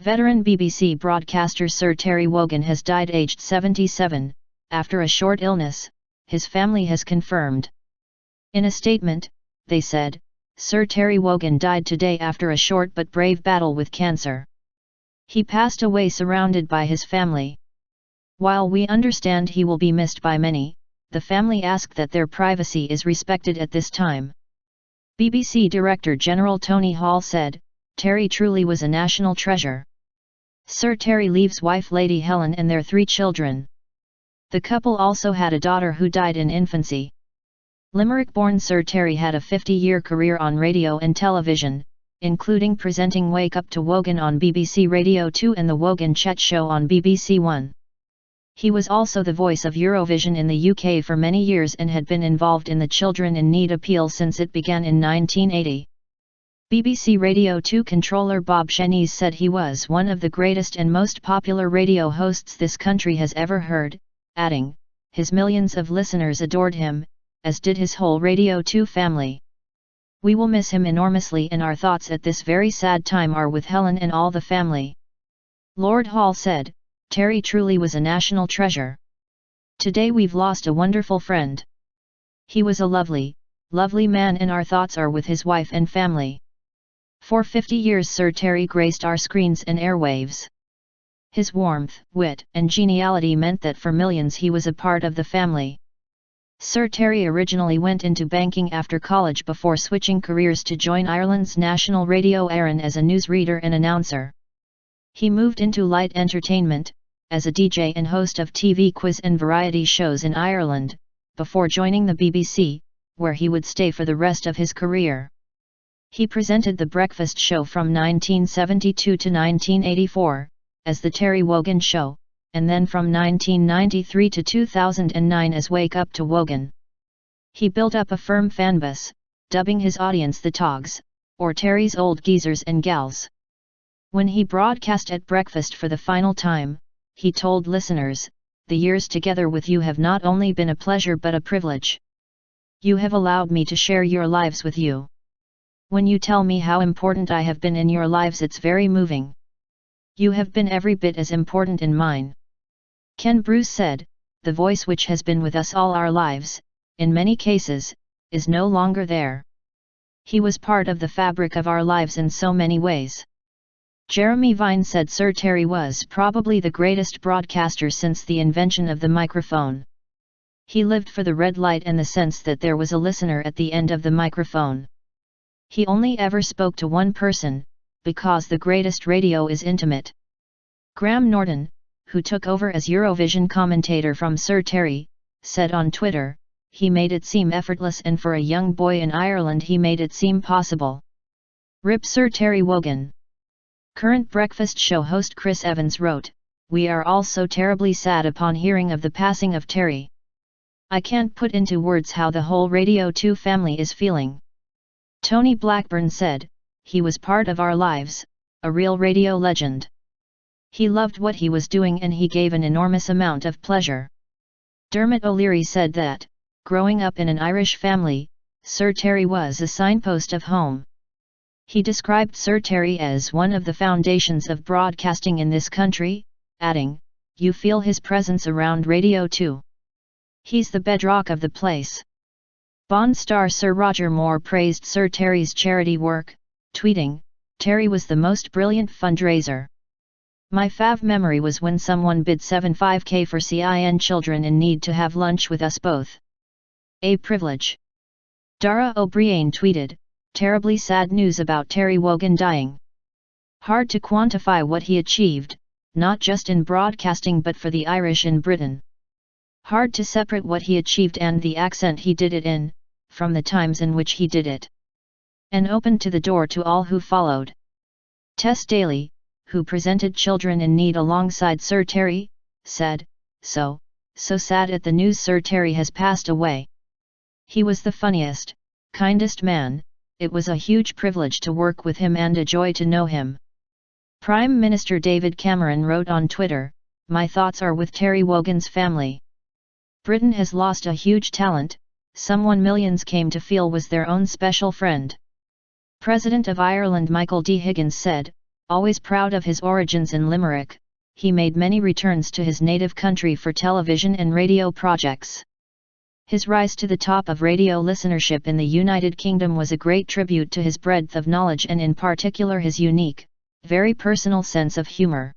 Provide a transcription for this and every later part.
Veteran BBC broadcaster Sir Terry Wogan has died aged 77, after a short illness, his family has confirmed. In a statement, they said, Sir Terry Wogan died today after a short but brave battle with cancer. He passed away surrounded by his family. While we understand he will be missed by many, the family ask that their privacy is respected at this time. BBC Director General Tony Hall said, Terry truly was a national treasure. Sir Terry leaves wife Lady Helen and their 3 children. The couple also had a daughter who died in infancy. Limerick-born Sir Terry had a 50-year career on radio and television, including presenting Wake Up to Wogan on BBC Radio 2 and the Wogan Chet Show on BBC One. He was also the voice of Eurovision in the UK for many years and had been involved in the Children in Need appeal since it began in 1980. BBC Radio 2 controller Bob Shenies said he was one of the greatest and most popular radio hosts this country has ever heard, adding, his millions of listeners adored him, as did his whole Radio 2 family. We will miss him enormously and our thoughts at this very sad time are with Helen and all the family. Lord Hall said, Terry truly was a national treasure. Today we've lost a wonderful friend. He was a lovely man and our thoughts are with his wife and family. For 50 years Sir Terry graced our screens and airwaves. His warmth, wit, and geniality meant that for millions he was a part of the family. Sir Terry originally went into banking after college before switching careers to join Ireland's national radio Éireann as a newsreader and announcer. He moved into light entertainment, as a DJ and host of TV quiz and variety shows in Ireland, before joining the BBC, where he would stay for the rest of his career. He presented The Breakfast Show from 1972 to 1984, as The Terry Wogan Show, and then from 1993 to 2009 as Wake Up to Wogan. He built up a firm fanbase, dubbing his audience the Togs, or Terry's old geezers and gals. When he broadcast at breakfast for the final time, he told listeners, the years together with you have not only been a pleasure but a privilege. You have allowed me to share your lives with you. When you tell me how important I have been in your lives, it's very moving. You have been every bit as important in mine. Ken Bruce said, the voice which has been with us all our lives, in many cases, is no longer there. He was part of the fabric of our lives in so many ways. Jeremy Vine said Sir Terry was probably the greatest broadcaster since the invention of the microphone. He lived for the red light and the sense that there was a listener at the end of the microphone. He only ever spoke to one person, because the greatest radio is intimate. Graham Norton, who took over as Eurovision commentator from Sir Terry, said on Twitter, he made it seem effortless and for a young boy in Ireland he made it seem possible. Rip Sir Terry Wogan. Current breakfast show host Chris Evans wrote, we are all so terribly sad upon hearing of the passing of Terry. I can't put into words how the whole Radio 2 family is feeling. Tony Blackburn said, he was part of our lives, a real radio legend. He loved what he was doing and he gave an enormous amount of pleasure. Dermot O'Leary said that, growing up in an Irish family, Sir Terry was a signpost of home. He described Sir Terry as one of the foundations of broadcasting in this country, adding, you feel his presence around Radio 2. He's the bedrock of the place. Bond star Sir Roger Moore praised Sir Terry's charity work, tweeting, Terry was the most brilliant fundraiser. My fav memory was when someone bid 75k for CIN children in need to have lunch with us both. A privilege. Dara O'Brien tweeted, terribly sad news about Terry Wogan dying. Hard to quantify what he achieved, not just in broadcasting but for the Irish in Britain. Hard to separate what he achieved and the accent he did it in, from the times in which he did it. And opened to the door to all who followed. Tess Daly, who presented Children in Need alongside Sir Terry, said, so sad at the news Sir Terry has passed away. He was the funniest, kindest man, it was a huge privilege to work with him and a joy to know him. Prime Minister David Cameron wrote on Twitter, my thoughts are with Terry Wogan's family. Britain has lost a huge talent, someone millions came to feel was their own special friend. President of Ireland Michael D. Higgins said, Always proud of his origins in Limerick, he made many returns to his native country for television and radio projects. His rise to the top of radio listenership in the United Kingdom was a great tribute to his breadth of knowledge and in particular his unique, very personal sense of humour.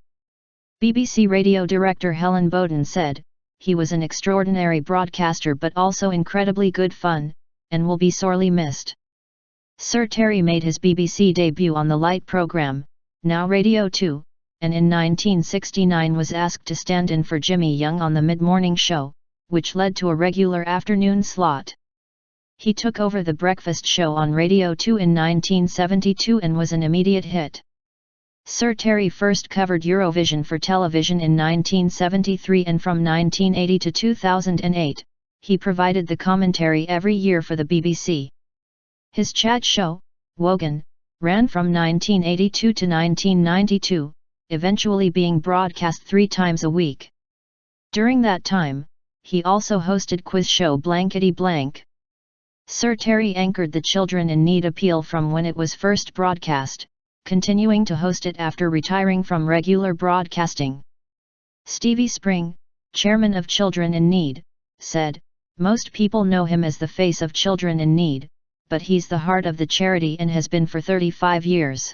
BBC radio director Helen Bowden said, "He was an extraordinary broadcaster but also incredibly good fun, and will be sorely missed." Sir Terry made his BBC debut on the Light programme, now Radio 2, and in 1969 was asked to stand in for Jimmy Young on the mid-morning show, which led to a regular afternoon slot. He took over the breakfast show on Radio 2 in 1972 and was an immediate hit. Sir Terry first covered Eurovision for television in 1973 and from 1980 to 2008, he provided the commentary every year for the BBC. His chat show, Wogan, ran from 1982 to 1992, eventually being broadcast 3 times a week. During that time, he also hosted quiz show Blankety Blank. Sir Terry anchored the Children in Need appeal from when it was first broadcast, continuing to host it after retiring from regular broadcasting. Stevie Spring, chairman of Children in Need, said, "Most people know him as the face of Children in Need, but he's the heart of the charity and has been for 35 years.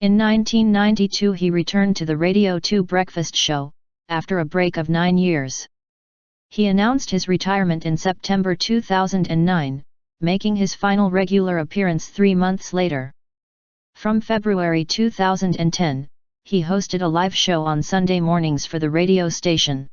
In 1992 he returned to the Radio 2 breakfast show, after a break of 9 years. He announced his retirement in September 2009, making his final regular appearance 3 months later. From February 2010, he hosted a live show on Sunday mornings for the radio station.